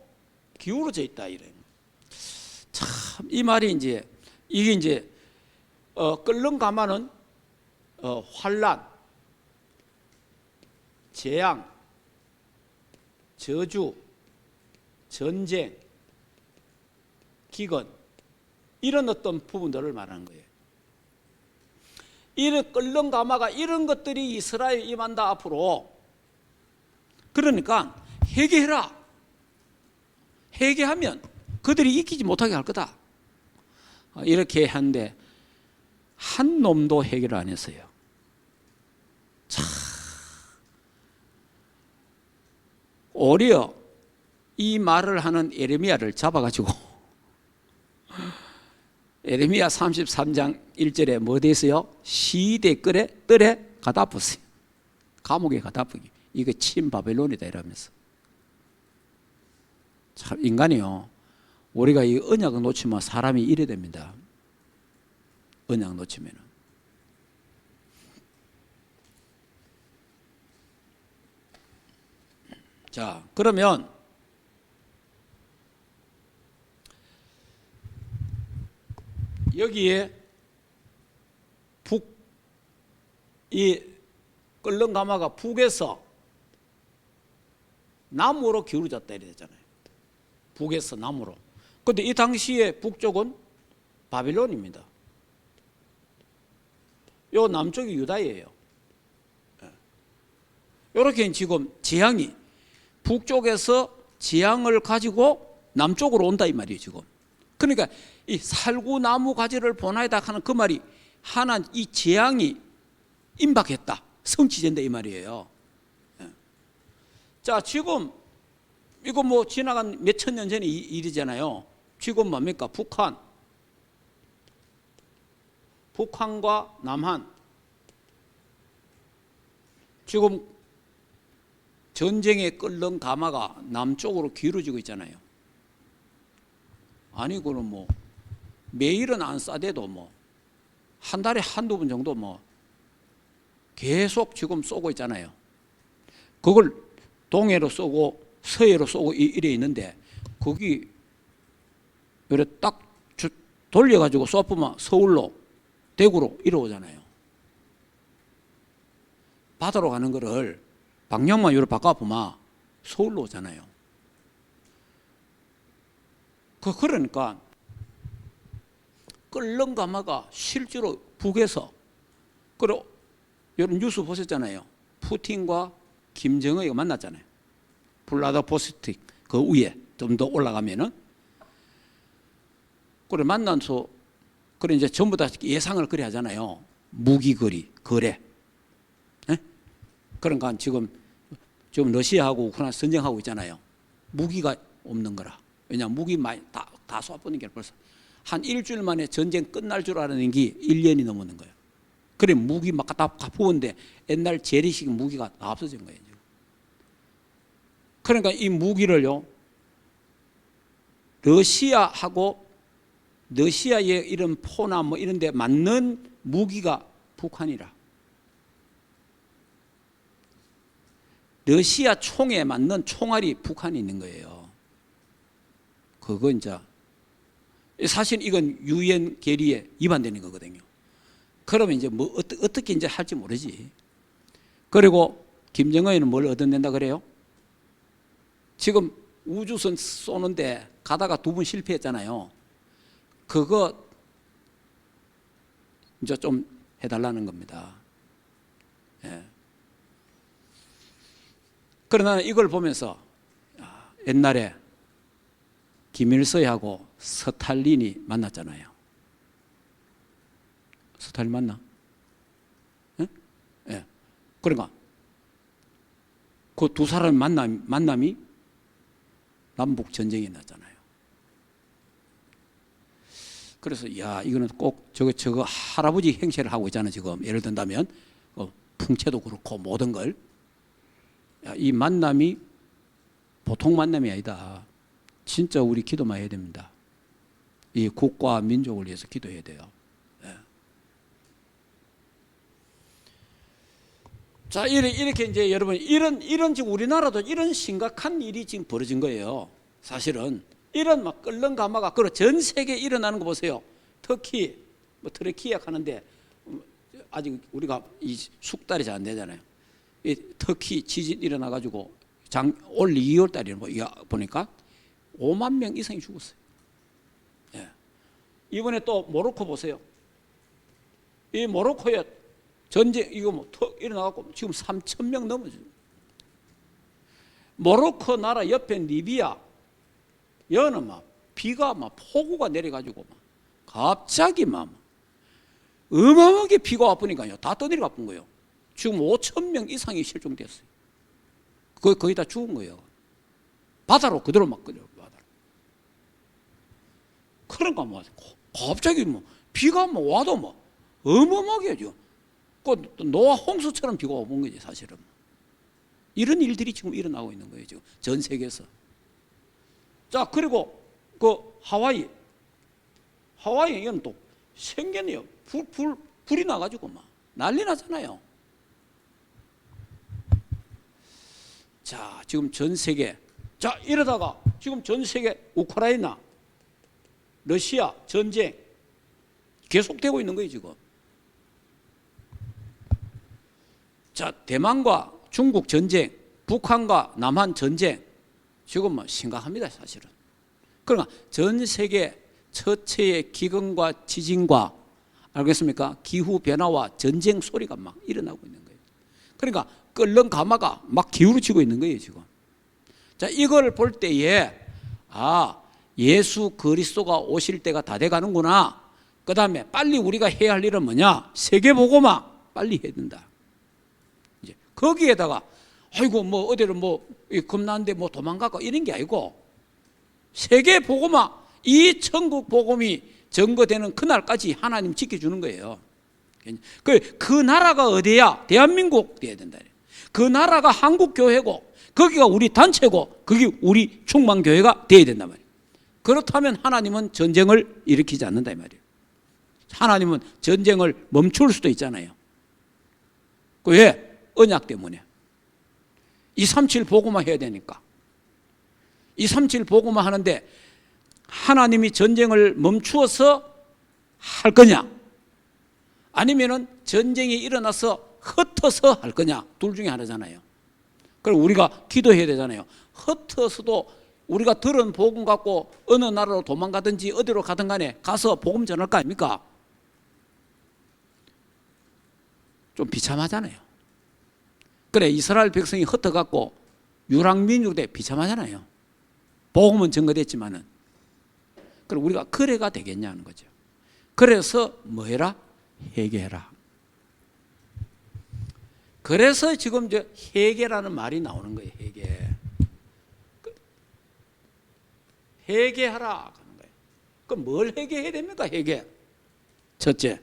기울어져 있다 이래요. 참 이 말이 이제 이게 이제 끓는 가마는 환란, 재앙, 저주, 전쟁, 기근 이런 어떤 부분들을 말하는 거예요. 이런 끓는 가마가 이런 것들이 이스라엘에 임한다 앞으로. 그러니까 회개해라. 회개하면 그들이 이기지 못하게 할 거다. 이렇게 하는데 한 놈도 회개를 안 했어요. 참 오히려 이 말을 하는 에레미야를 잡아가지고 에레미야 33장 1절에 뭐 됐어요? 시대 뜰에 가다 뒀어요. 감옥에 가다 푸기. 이거 친 바벨론이다 이러면서. 참 인간이요. 우리가 이 언약을 놓치면 사람이 이래 됩니다. 언약 놓치면은. 자, 그러면 여기에 이 끓는 가마가 북에서 남으로 기울어졌다 이랬잖아요. 북에서 남으로. 그런데 이 당시에 북쪽은 바빌론입니다. 요 남쪽이 유다예요. 이렇게 지금 재앙이 북쪽에서 재앙을 가지고 남쪽으로 온다 이 말이에요 지금. 그러니까 이 살구나무 가지를 보나이다 하는 그 말이 하나 이 재앙이 임박했다, 성취된다 이 말이에요. 자, 지금 이거 뭐 지나간 몇천 년 전의 일이잖아요. 지금 뭡니까? 북한과 남한 지금 전쟁에 끓는 가마가 남쪽으로 기울어지고 있잖아요. 아니 그는 뭐 매일은 안 쏴대도 뭐 한 달에 한두 번 정도 뭐 계속 지금 쏘고 있잖아요. 그걸 동해로 쏘고 서해로 쏘고 이래 있는데 거기 이래 딱 돌려가지고 쏘면 서울로 대구로 이래 오잖아요. 바다로 가는 거를 방향만 이렇게 바꿔보면 서울로 오잖아요. 그러니까 끓는 가마가 실제로 북에서 그리고 여러분 뉴스 보셨잖아요. 푸틴과 김정은이가 만났잖아요. 블라디보스토크 그 위에 좀 더 올라가면은 그래 만나서 그래 이제 전부 다 예상을 그래 하잖아요. 무기 거래. 네? 그러니까 지금 러시아하고 우크라이나 전쟁하고 있잖아요. 무기가 없는 거라. 왜냐 무기 많이 다 쏴버린 게 벌써 한 일주일 만에 전쟁 끝날 줄 알았는 게 1년이 넘었는 거예요. 그래 무기 막 다 부었는데 옛날 재래식 무기가 다 없어진 거예요. 그러니까 이 무기를요 러시아의 이런 포나 뭐 이런 데 맞는 무기가 북한이라. 러시아 총에 맞는 총알이 북한이 있는 거예요. 그거 이제 사실 이건 유엔 결의에 위반되는 거거든요. 그러면 이제 뭐 어떻게 이제 할지 모르지. 그리고 김정은이는 뭘 얻어낸다 그래요? 지금 우주선 쏘는데 가다가 2번 실패했잖아요. 그거 이제 좀 해달라는 겁니다. 예. 그러나 이걸 보면서 옛날에 김일성하고 스탈린이 만났잖아요. 스탈린 맞나? 예? 예. 그러니까 그 두 사람의 만남이 남북 전쟁이 났잖아요. 그래서 야 이거는 꼭 저거 할아버지 행세를 하고 있잖아요. 지금 예를 든다면 풍채도 그렇고 모든 걸 이 만남이 보통 만남이 아니다. 진짜 우리 기도 많이 해야 됩니다. 이 국가와 민족을 위해서 기도해야 돼요. 네. 자, 이렇게 이제 여러분 이런 지금 우리나라도 이런 심각한 일이 지금 벌어진 거예요. 사실은 이런 막 끓는 가마가 그리고 전 세계에 일어나는 거 보세요. 터키 뭐 터키약 하는데 아직 우리가 이 숙달이 잘 안 되잖아요. 이 터키 지진 일어나 가지고 올 2월 달에 보니까 5만 명 이상이 죽었어요. 예. 이번에 또 모로코 보세요. 이 모로코에 전쟁 이거 뭐 일어나갖고 지금 3천 명 넘어져. 모로코 나라 옆에 리비아 여는 막 비가 막 폭우가 내려가지고 막 갑자기 막 어마어마하게 비가 와보니까요 다 떠내려 가본 거예요. 지금 5천 명 이상이 실종됐어요. 거의 다 죽은 거예요. 바다로 그대로 막 끌려. 그러니까 뭐 갑자기 뭐 비가 뭐 와도 뭐 어마어마하게 하죠. 그 노아 홍수처럼 비가 와본 거지 사실은. 이런 일들이 지금 일어나고 있는 거예요 지금 전 세계에서. 자 그리고 그 하와이 이건 또 생겼네요. 불이 나가지고 막 난리 나잖아요. 자 지금 전 세계 자 이러다가 지금 전 세계 우크라이나 러시아 전쟁 계속되고 있는 거예요 지금. 자 대만과 중국 전쟁, 북한과 남한 전쟁 지금 뭐 심각합니다 사실은. 그러니까 전 세계 처체의 기근과 지진과 알겠습니까? 기후 변화와 전쟁 소리가 막 일어나고 있는 거예요. 그러니까 끓는 가마가 막 기울어지고 있는 거예요 지금. 자 이걸 볼 때에 예수 그리스도가 오실 때가 다 돼가는구나. 그 다음에 빨리 우리가 해야 할 일은 뭐냐? 세계복음화 빨리 해야 된다. 이제 거기에다가 아이고 뭐 어디를 뭐 겁나는데 뭐 도망가고 이런 게 아니고 세계복음화 이 천국 복음이 증거되는 그날까지 하나님 지켜주는 거예요. 그 나라가 어디야? 대한민국 돼야 된다. 그 나라가 한국교회고 거기가 우리 단체고 거기 우리 충만교회가 돼야 된단 말이에요. 그렇다면 하나님은 전쟁을 일으키지 않는다 이 말이에요. 하나님은 전쟁을 멈출 수도 있잖아요. 왜? 언약 때문에. 237 보고만 해야 되니까. 237 보고만 하는데 하나님이 전쟁을 멈추어서 할 거냐, 아니면은 전쟁이 일어나서 흩어서 할 거냐, 둘 중에 하나잖아요. 그럼 우리가 기도해야 되잖아요. 흩어서도 우리가 들은 복음 갖고 어느 나라로 도망가든지 어디로 가든 간에 가서 복음 전할 거 아닙니까? 좀 비참하잖아요. 그래, 이스라엘 백성이 흩어갖고 유랑민족 대 비참하잖아요. 복음은 증거됐지만은. 그럼 우리가 그래가 되겠냐는 거죠. 그래서 뭐 해라? 회개해라. 그래서 지금 이제 회개라는 말이 나오는 거예요. 회개. 회개하라 하는 거예요. 그럼 뭘 회개해야 됩니까? 회개. 첫째,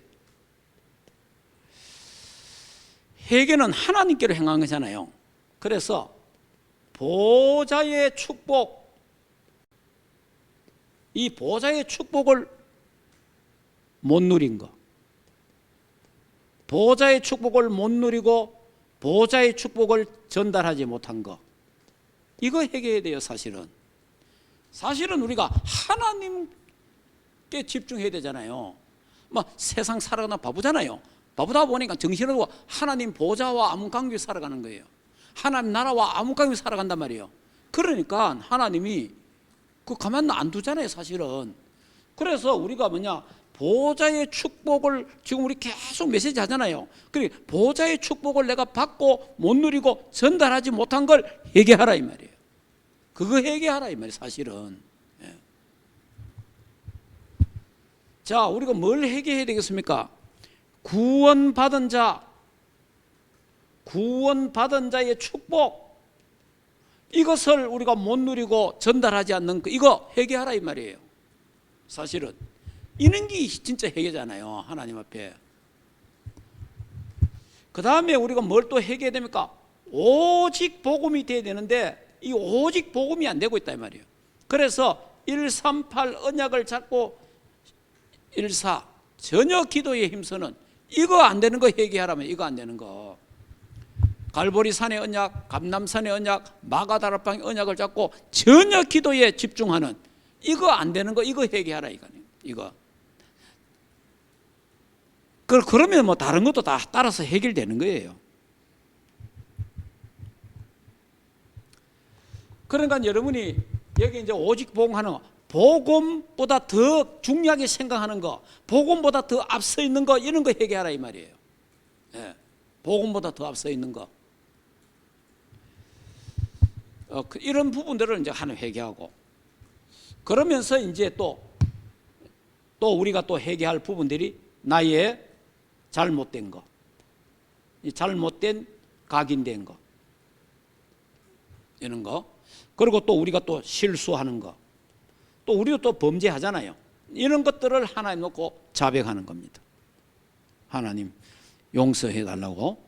회개는 하나님께로 행한 거잖아요. 그래서 보좌의 축복, 이 보좌의 축복을 못 누린 거, 보좌의 축복을 못 누리고 보좌의 축복을 전달하지 못한 거, 이거 회개해야 돼요. 사실은 우리가 하나님께 집중해야 되잖아요. 막 세상 살아가나 바보잖아요. 바보다 보니까 정신을 두고 하나님 보좌와 암묵관계 살아가는 거예요. 하나님 나라와 암묵관계 살아간단 말이에요. 그러니까 하나님이 그 가만 안 두잖아요, 사실은. 그래서 우리가 뭐냐, 보좌의 축복을 지금 우리 계속 메시지 하잖아요. 그러니까 보좌의 축복을 내가 받고 못 누리고 전달하지 못한 걸 회개하라 이 말이에요. 그거 회개하라 이 말이에요, 사실은. 예. 자, 우리가 뭘 회개해야 되겠습니까? 구원받은 자의 축복, 이것을 우리가 못 누리고 전달하지 않는 거, 이거 회개하라 이 말이에요. 사실은 이런 게 진짜 회개잖아요, 하나님 앞에. 그 다음에 우리가 뭘 또 회개해야 됩니까? 오직 복음이 돼야 되는데 이 오직 복음이 안 되고 있다 이 말이에요. 그래서 138 언약을 잡고 14 전혀 기도에 힘쓰는, 이거 안 되는 거 회개하라면, 이거 안 되는 거. 갈보리 산의 언약, 감남산의 언약, 마가다락방의 언약을 잡고 전혀 기도에 집중하는, 이거 안 되는 거, 이거 회개하라 이거. 그러면 뭐 다른 것도 다 따라서 해결되는 거예요. 그러니까 여러분이 여기 이제 오직 복음하는 거, 복음보다 더 중요하게 생각하는 거, 복음보다 더 앞서 있는 거, 이런 거 회개하라 이 말이에요. 예, 복음보다 더 앞서 있는 거. 이런 부분들을 이제 하나 회개하고, 그러면서 이제 또 우리가 또 회개할 부분들이 나의 잘못된 거, 잘못된 각인된 거, 이런 거. 그리고 또 우리가 또 실수하는 거, 또 우리도 또 범죄하잖아요. 이런 것들을 하나님 놓고 자백하는 겁니다. 하나님 용서해 달라고.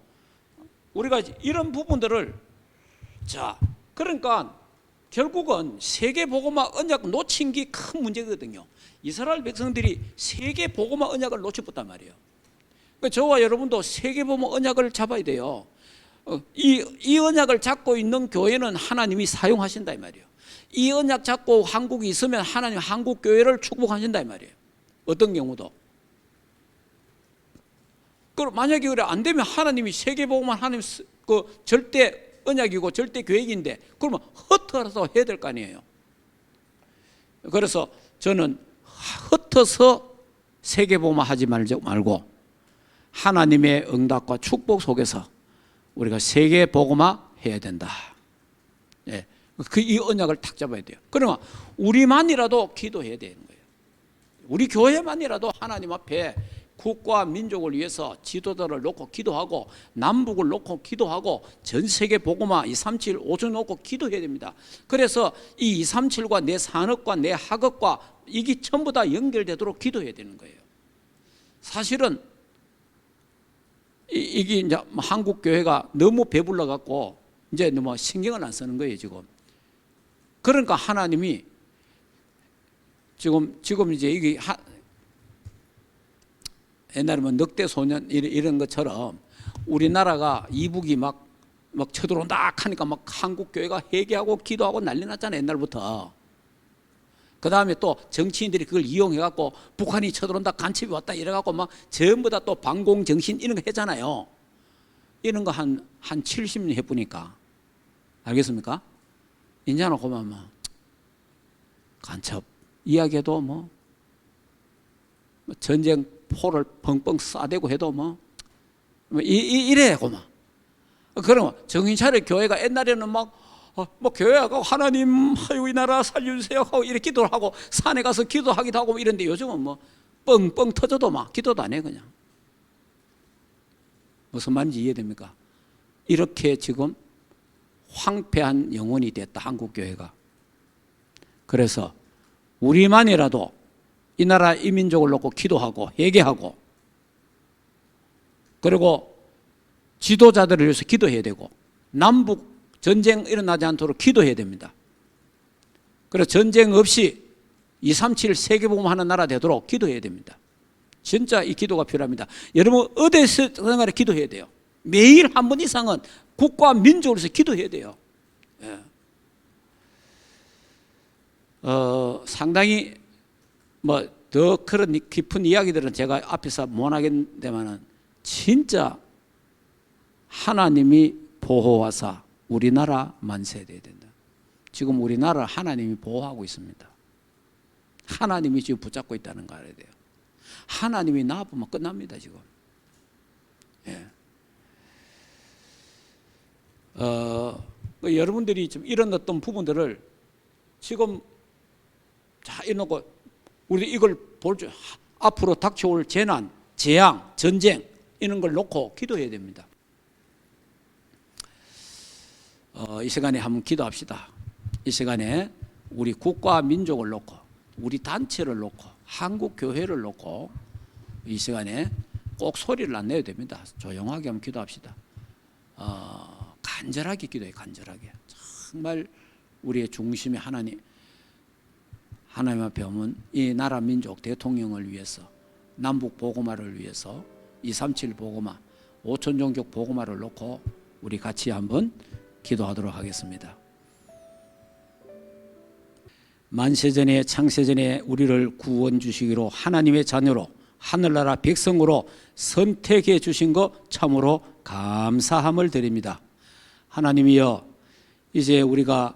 우리가 이런 부분들을, 자, 그러니까 결국은 세계복음화 언약 놓친 게 큰 문제거든요. 이스라엘 백성들이 세계복음화 언약을 놓쳐버렸단 말이에요. 그러니까 저와 여러분도 세계복음화 언약을 잡아야 돼요. 이 언약을 잡고 있는 교회는 하나님이 사용하신다 이 말이에요. 이 언약 잡고 한국이 있으면 하나님 한국 교회를 축복하신다 이 말이에요. 어떤 경우도. 그럼 만약에 그래 안 되면 하나님이 세계복음화 하나님 그 절대 언약이고 절대 계획인데, 그러면 흩어서 해야 될 거 아니에요. 그래서 저는 흩어서 세계복음화 하지 말고 하나님의 응답과 축복 속에서 우리가 세계복음화 해야 된다. 예, 이 언약을 탁 잡아야 돼요. 그러면 우리만이라도 기도해야 되는 거예요. 우리 교회만이라도 하나님 앞에 국가 민족을 위해서 지도자를 놓고 기도하고, 남북을 놓고 기도하고, 전 세계 복음화 237 5주 놓고 기도해야 됩니다. 그래서 이 237과 내 산업과 내 학업과 이게 전부 다 연결되도록 기도해야 되는 거예요. 사실은 이게 이제 한국 교회가 너무 배불러 갖고 이제 너무 신경을 안 쓰는 거예요, 지금. 그러니까 하나님이 지금 이제 이게 옛날에 뭐 늑대 소년 이런 것처럼 우리나라가 이북이 막 쳐들어온다 하니까 막 한국 교회가 회개하고 기도하고 난리 났잖아요, 옛날부터. 그 다음에 또 정치인들이 그걸 이용해갖고 북한이 쳐들어온다, 간첩이 왔다 이래갖고 막 전부 다 또 반공정신 이런 거 했잖아요. 이런 거 한 70년 해보니까. 알겠습니까? 이제는 그만 뭐 간첩 이야기해도 뭐 전쟁 포를 펑펑 쏴대고 해도 뭐 이래 그만. 그러면 정신 차려 교회가 옛날에는 뭐 교회가 하나님 하여 이 나라 살려주세요 하고 이렇게 기도를 하고 산에 가서 기도하기도 하고 이런데 요즘은 뭐 뻥뻥 터져도 막 기도도 안 해 그냥. 무슨 말인지 이해됩니까? 이렇게 지금 황폐한 영혼이 됐다 한국 교회가. 그래서 우리만이라도 이 나라 이민족을 놓고 기도하고 회개하고 그리고 지도자들을 위해서 기도해야 되고 남북 전쟁 일어나지 않도록 기도해야 됩니다. 그래서 전쟁 없이 237 세계복음하는 나라 되도록 기도해야 됩니다. 진짜 이 기도가 필요합니다. 여러분 어디서든간에 기도해야 돼요. 매일 한 번 이상은 국가 민족을 위해서 기도해야 돼요. 예. 상당히 뭐 더 그런 깊은 이야기들은 제가 앞에서 못 하겠는데만은 진짜 하나님이 보호하사 우리나라 만세돼야 된다. 지금 우리나라를 하나님이 보호하고 있습니다. 하나님이 지금 붙잡고 있다는 거 알아야 돼요. 하나님이 나아보면 끝납니다 지금. 예. 여러분들이 좀 이런 어떤 부분들을 지금 자 이놓고 우리 이걸 볼 줄 앞으로 닥쳐올 재난, 재앙, 전쟁 이런 걸 놓고 기도해야 됩니다. 이 시간에 한번 기도합시다. 이 시간에 우리 국가 민족을 놓고 우리 단체를 놓고 한국 교회를 놓고 이 시간에 꼭 소리를 안 내야 됩니다. 조용하게 한번 기도합시다. 간절하게 기도해요. 간절하게. 정말 우리의 중심이 하나님 앞에 오면 이 나라 민족 대통령을 위해서 남북 보고마를 위해서 237 보고마 5천 종족 보고마를 놓고 우리 같이 한번 기도하도록 하겠습니다. 만세전에 창세전에 우리를 구원 주시기로 하나님의 자녀로 하늘나라 백성으로 선택해 주신 것 참으로 감사함을 드립니다. 하나님이여 이제 우리가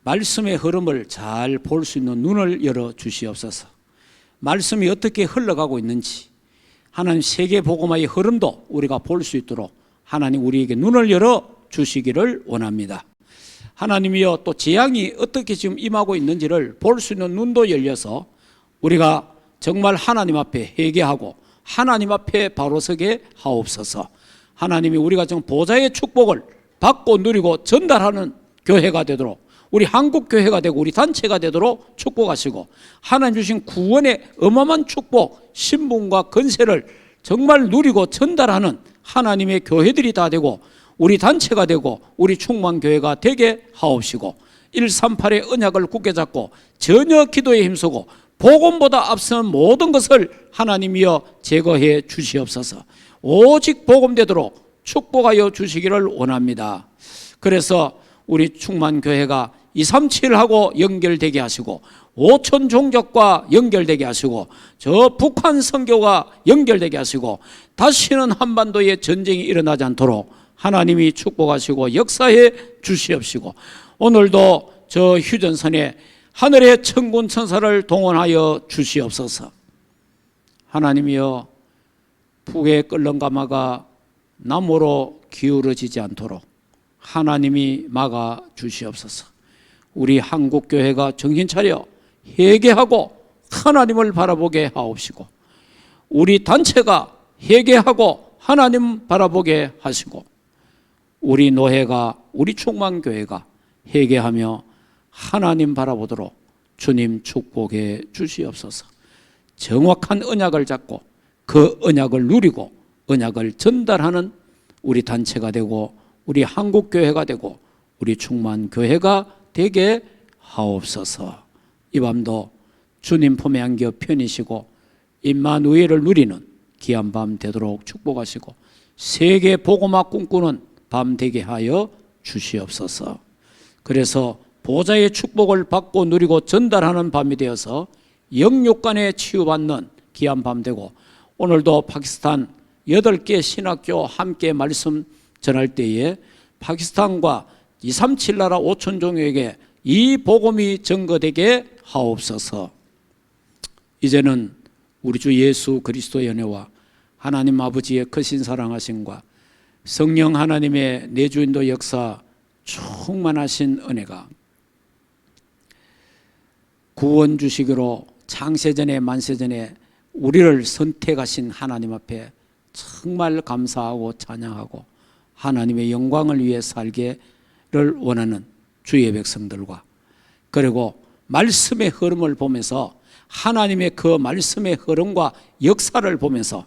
말씀의 흐름을 잘 볼 수 있는 눈을 열어 주시옵소서. 말씀이 어떻게 흘러가고 있는지 하나님 세계 복음화의 흐름도 우리가 볼 수 있도록 하나님 우리에게 눈을 열어 주시기를 원합니다. 하나님이여 또 재앙이 어떻게 지금 임하고 있는지를 볼 수 있는 눈도 열려서 우리가 정말 하나님 앞에 회개하고 하나님 앞에 바로 서게 하옵소서. 하나님이 우리가 지금 보좌의 축복을 받고 누리고 전달하는 교회가 되도록 우리 한국 교회가 되고 우리 단체가 되도록 축복하시고 하나님 주신 구원의 어마어마한 축복 신분과 건세를 정말 누리고 전달하는 하나님의 교회들이 다 되고 우리 단체가 되고 우리 충만교회가 되게 하옵시고 138의 언약을 굳게 잡고 전혀 기도에 힘쓰고 복음보다 앞서는 모든 것을 하나님이여 제거해 주시옵소서. 오직 복음되도록 축복하여 주시기를 원합니다. 그래서 우리 충만교회가 237하고 연결되게 하시고 5천 종족과 연결되게 하시고 저 북한 선교가 연결되게 하시고 다시는 한반도에 전쟁이 일어나지 않도록 하나님이 축복하시고 역사해 주시옵시고 오늘도 저 휴전선에 하늘의 천군 천사를 동원하여 주시옵소서. 하나님이여 북의 끓는 가마가 남으로 기울어지지 않도록 하나님이 막아 주시옵소서. 우리 한국교회가 정신 차려 회개하고 하나님을 바라보게 하옵시고 우리 단체가 회개하고 하나님 바라보게 하시고 우리 노회가 우리 충만교회가 회개하며 하나님 바라보도록 주님 축복해 주시옵소서. 정확한 언약을 잡고 그 언약을 누리고 언약을 전달하는 우리 단체가 되고 우리 한국교회가 되고 우리 충만교회가 되게 하옵소서. 이 밤도 주님 품에 안겨 편히 쉬고 임마누엘을 누리는 귀한 밤 되도록 축복하시고 세계 복음화 꿈꾸는 밤 되게 하여 주시옵소서. 그래서 보좌의 축복을 받고 누리고 전달하는 밤이 되어서 영육간에 치유받는 귀한 밤 되고, 오늘도 파키스탄 8개 신학교 함께 말씀 전할 때에 파키스탄과 237 나라 5천 종에게 이 복음이 증거되게 하옵소서. 이제는 우리 주 예수 그리스도의 은혜와 하나님 아버지의 크신 사랑하심과 성령 하나님의 내주인도 역사 충만하신 은혜가 구원 주시기로 창세전에 만세전에 우리를 선택하신 하나님 앞에 정말 감사하고 찬양하고 하나님의 영광을 위해 살기를 원하는 주의 백성들과, 그리고 말씀의 흐름을 보면서 하나님의 그 말씀의 흐름과 역사를 보면서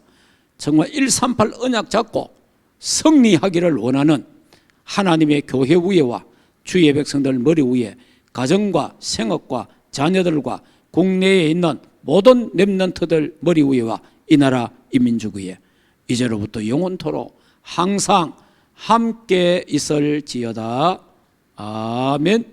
정말 138 언약 잡고 승리하기를 원하는 하나님의 교회 위에와 주의 백성들 머리 위에 가정과 생업과 자녀들과 국내에 있는 모든 렘넌트들 머리 위에와 이 나라 이 민족 위에 이제로부터 영원토록 항상 함께 있을지어다. 아멘.